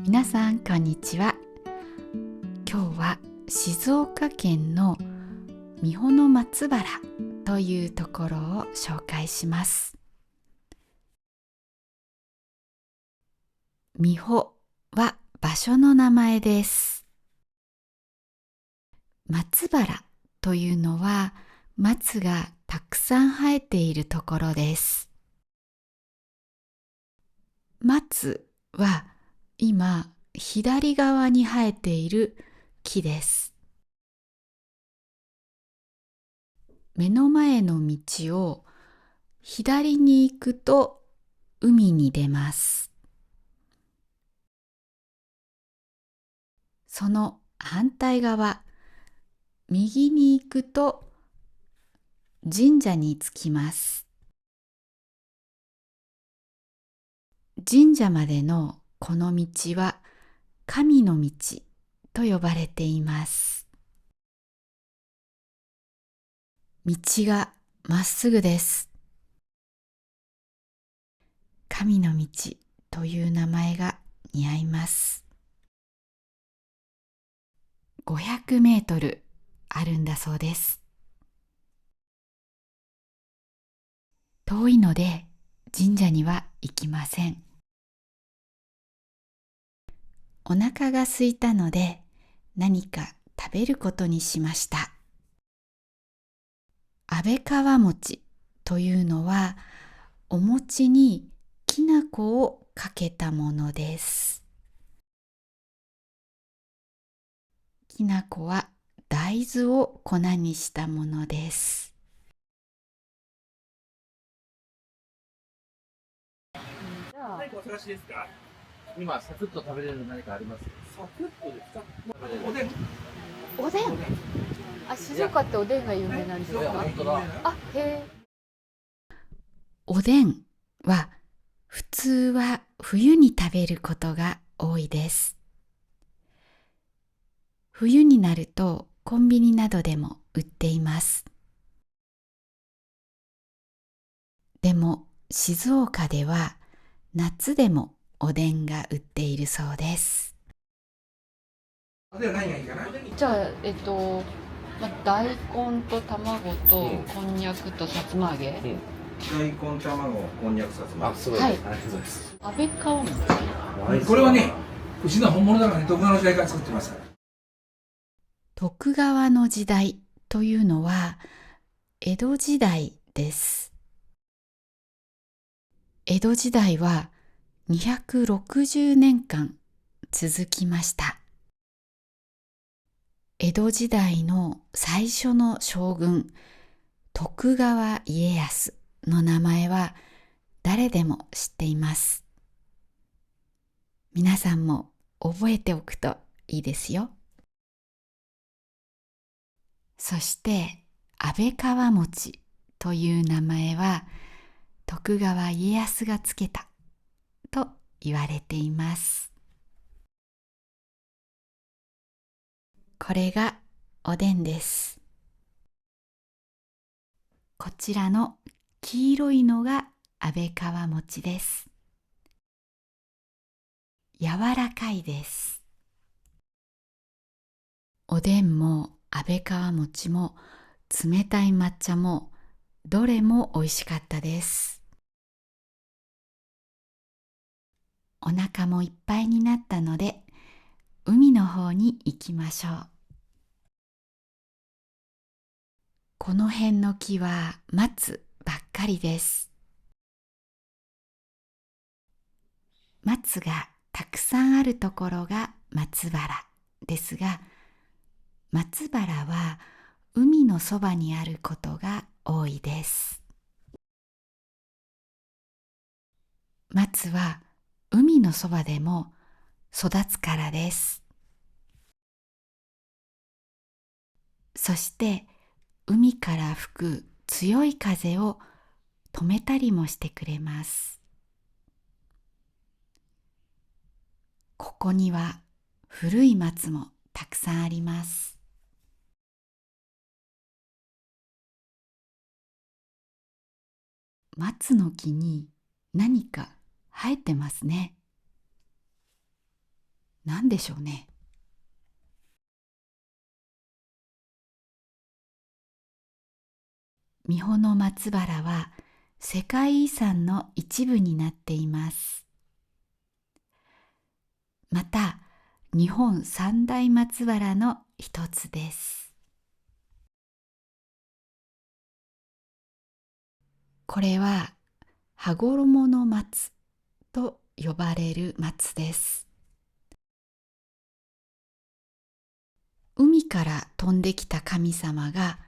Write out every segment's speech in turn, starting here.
皆さんこんにちは。今日は静岡県の三保の松原というところを紹介します。三保は場所の名前です。松原というのは松がたくさん生えているところです。松は今左側に生えている木です。目の前の道を左に行くと海に出ます。その反対側、右に行くと神社に着きます。神社までのこの道は神の道と呼ばれています。道がまっすぐです。神の道という名前が似合います。500メートルあるんだそうです。遠いので神社には行きません。お腹が空いたので何か食べることにしました。安倍川餅というのはお餅にきな粉をかけたものです。きな粉は大豆を粉にしたものです。何かお探しですか？今サクッと食べれる何かあります？サクッとですか？おでん。おでん。静岡っておでんが有名なんですか？本当だ。おでんは普通は冬に食べることが多いです。冬になるとコンビニなどでも売っています。でも静岡では夏でもおでんが売っているそうです。では何がいいかな？じゃあ、大根と卵とこんにゃくとさつま揚げ、大根、卵、こんにゃく、さつま。あ、すごい。はい、ありがとうございます。安倍川餅。これはね、うちの本物だからね、徳川の時代から作ってますから。徳川の時代というのは江戸時代です。江戸時代は260年間続きました。江戸時代の最初の将軍、徳川家康の名前は誰でも知っています。皆さんも覚えておくといいですよ。そして安倍川餅という名前は徳川家康がつけたと言われています。これがおでんです。こちらの黄色いのが安倍川餅です。柔らかいです。おでんも安倍川餅も冷たい抹茶もどれも美味しかったです。お腹もいっぱいになったので海の方に行きましょう。この辺の木は松ばっかりです。松がたくさんあるところが松原ですが、松原は海のそばにあることが多いです。松は海のそばでも育つからです。そして海から吹く強い風を止めたりもしてくれます。ここには古い松もたくさんあります。松の木に何か生えてますね。何でしょうね。三保の松原は世界遺産の一部になっています。また、日本三大松原の一つです。これは羽衣の松と呼ばれる松です。海から飛んできた神様が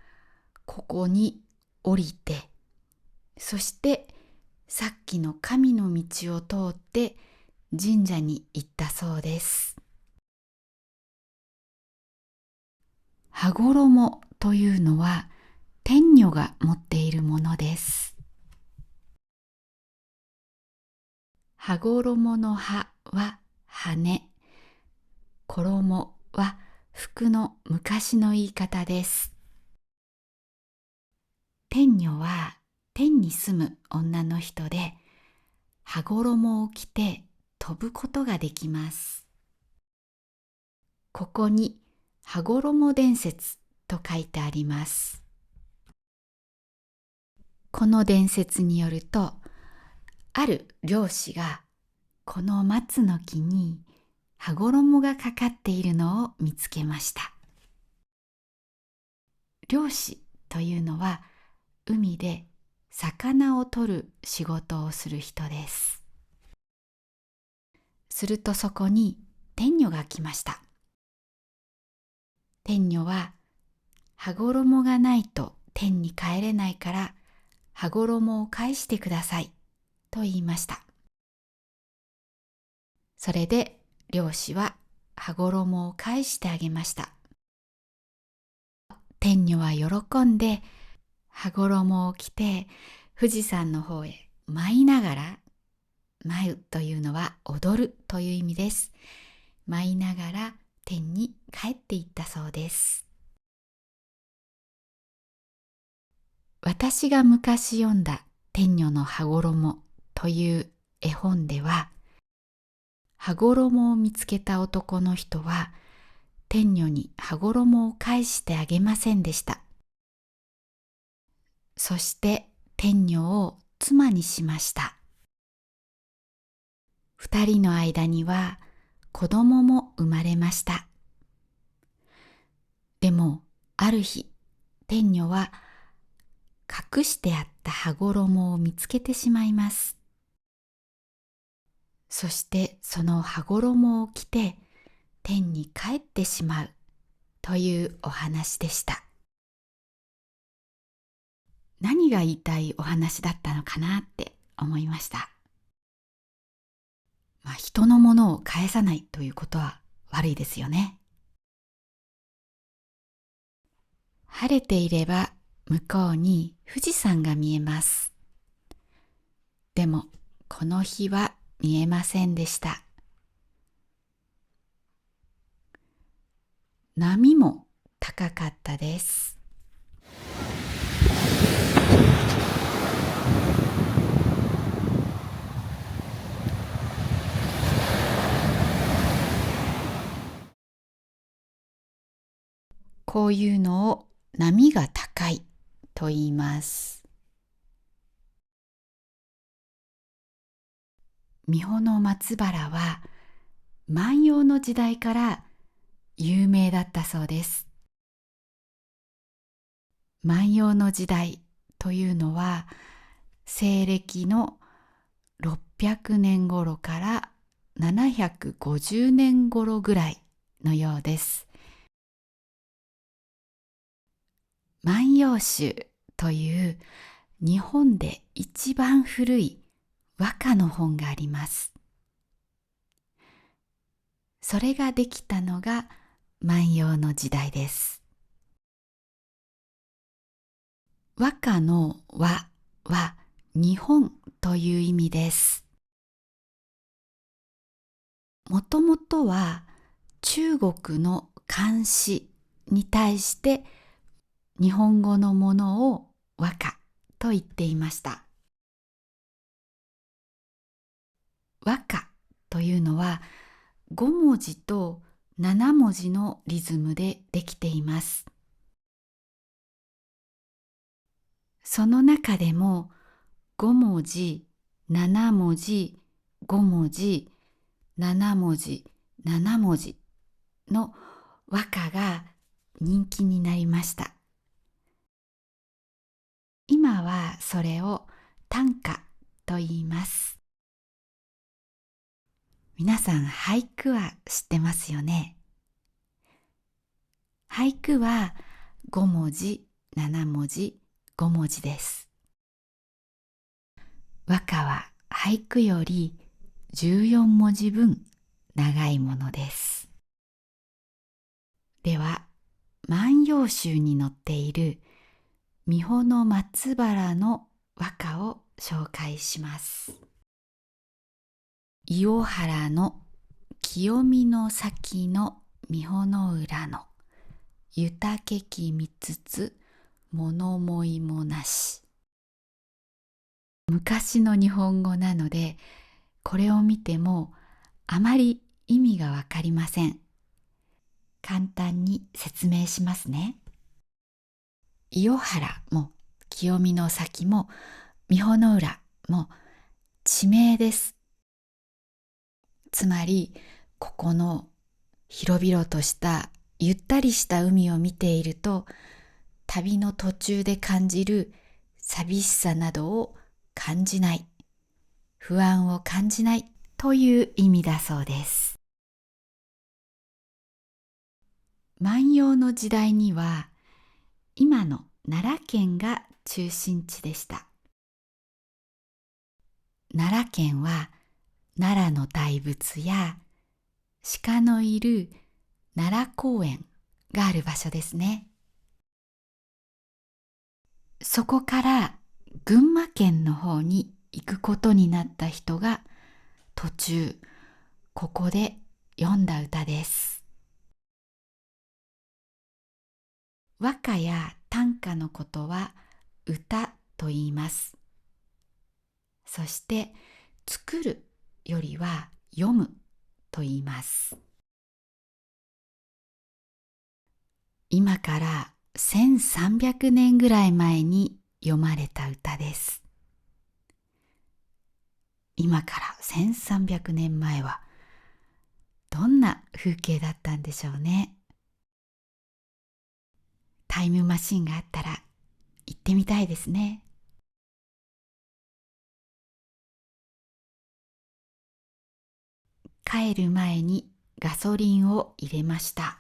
ここに降りて、そしてさっきの神の道を通って神社に行ったそうです。羽衣というのは天女が持っているものです。羽衣の羽は羽、衣は服の昔の言い方です。天女は天に住む女の人で、羽衣を着て飛ぶことができます。ここに羽衣伝説と書いてあります。この伝説によると、ある漁師がこの松の木に羽衣がかかっているのを見つけました。漁師というのは海で魚を取る仕事をする人です。するとそこに天女が来ました。天女は羽衣がないと天に帰れないから羽衣を返してくださいと言いました。それで漁師は羽衣を返してあげました。天女は喜んで羽衣を着て富士山の方へ舞いながら、舞うというのは踊るという意味です。舞いながら天に帰っていったそうです。私が昔読んだ天女の羽衣という絵本では、羽衣を見つけた男の人は天女に羽衣を返してあげませんでした。そして天女を妻にしました。二人の間には子供も生まれました。でもある日、天女は隠してあった羽衣を見つけてしまいます。そしてその羽衣を着て天に帰ってしまうというお話でした。何が言いたいお話だったのかなって思いました。人のものを返さないということは悪いですよね。晴れていれば向こうに富士山が見えます。でもこの日は見えませんでした。波も高かったです。こういうのを波が高いと言います。三保の松原は万葉の時代から有名だったそうです。万葉の時代というのは西暦の600年頃から750年頃ぐらいのようです。万葉集という日本で一番古い和歌の本があります。それができたのが万葉の時代です。和歌の和は日本という意味です。もともとは中国の漢詩に対して日本語のものを和歌と言っていました。和歌というのは5文字と7文字のリズムでできています。その中でも5文字、7文字、5文字、7文字、7文字の和歌が人気になりました。今はそれを短歌と言います。皆さん俳句は知ってますよね。俳句は5文字、7文字、5文字です。和歌は俳句より14文字分長いものです。では、万葉集に載っている三保松原の和歌を紹介します。伊予原の清見の先の三保浦の豊けき見つつ物思いもなし。昔の日本語なので、これを見てもあまり意味がわかりません。簡単に説明しますね。伊予原も清見の先も三保浦も地名です。つまり、ここの広々としたゆったりした海を見ていると、旅の途中で感じる寂しさなどを感じない、不安を感じないという意味だそうです。万葉の時代には、今の奈良県が中心地でした。奈良県は奈良の大仏や鹿のいる奈良公園がある場所ですね。そこから群馬県の方に行くことになった人が途中ここで読んだ歌です。和歌や短歌のことは歌と言います。そして作るよりは読むと言います。今から1300年ぐらい前に読まれた歌です。今から1300年前はどんな風景だったんでしょうね。タイムマシンがあったら行ってみたいですね。帰る前にガソリンを入れました。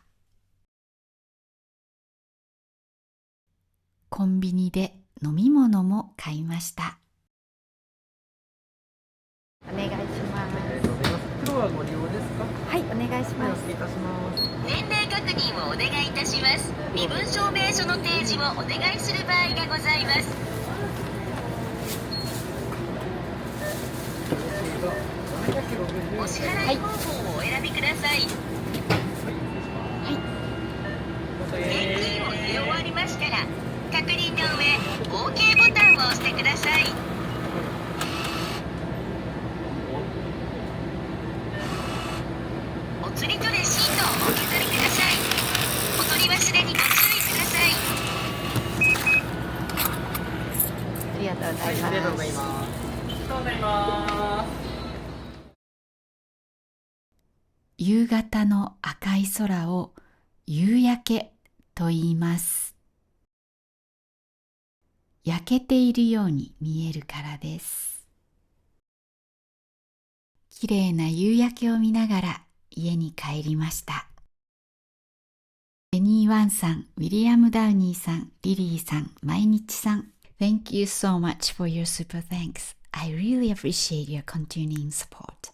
コンビニで飲み物も買いました。お願いします。今日はご利用ですか？はい、お願いします。お願いいたします。年齢確認をお願いいたします。身分証明書の提示をお願いする場合がございます。お支払い方法をお選びください。現金を入れ終わりましたら、確認の上、OK ボタンを押してください。お釣りとレシートをお受け取りください。お取り忘れにご注意ください。ありがとうございます。ありがとうございます。ありがとうございます。夕方の赤い空を夕焼けと言います。焼けているように見えるからです。きれいな夕焼けを見ながら家に帰りました。ベニー・ワンさん、ウィリアム・ダウニーさん、リリーさん、毎日さん。Thank you so much for your super thanks. I really appreciate your continuing support.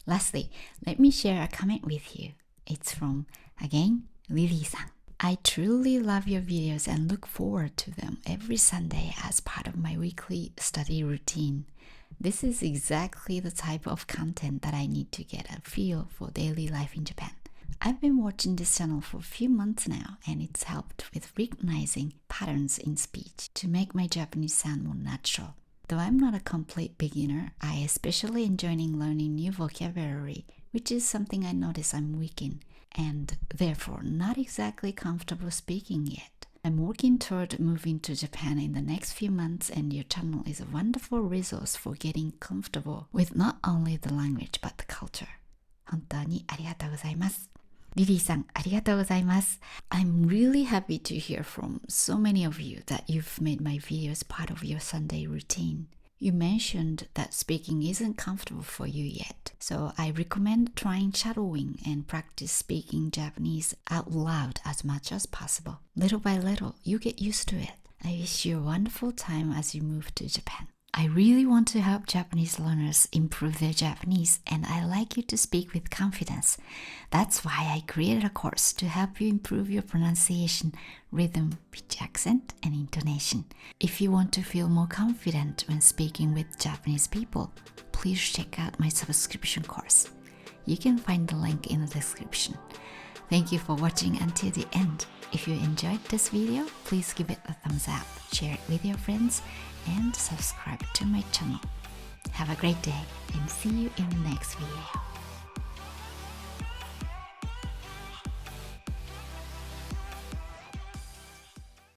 Lastly, let me share a comment with you. It's from, again, Lily さん。I truly love your videos and look forward to them every Sunday as part of my weekly study routine. This is exactly the type of content that I need to get a feel for daily life in Japan. I've been watching this channel for a few months now, and it's helped with recognizing patterns in speech to make my Japanese sound more natural. Though I'm not a complete beginner, I especially enjoy learning new vocabulary which is something I notice I'm weak in, and therefore not exactly comfortable speaking yet. I'm working toward moving to Japan in the next few months, and your channel is a wonderful resource for getting comfortable with not only the language but the culture. 本当にありがとうございます。リリーさん、ありがとうございます。I'm really happy to hear from so many of you that you've made my videos part of your Sunday routine. You mentioned that speaking isn't comfortable for you yet, so I recommend trying shadowing and practice speaking Japanese out loud as much as possible. Little by little, you get used to it. I wish you a wonderful time as you move to Japan. I really want to help Japanese learners improve their Japanese, and I like you to speak with confidence. That's why I created a course to help you improve your pronunciation, rhythm, pitch accent, and intonation. If you want to feel more confident when speaking with Japanese people, please check out my subscription course. You can find the link in the description. Thank you for watching until the end. If you enjoyed this video, please give it a thumbs up, share it with your friends, and subscribe to my channel. Have a great day and see you in the next video.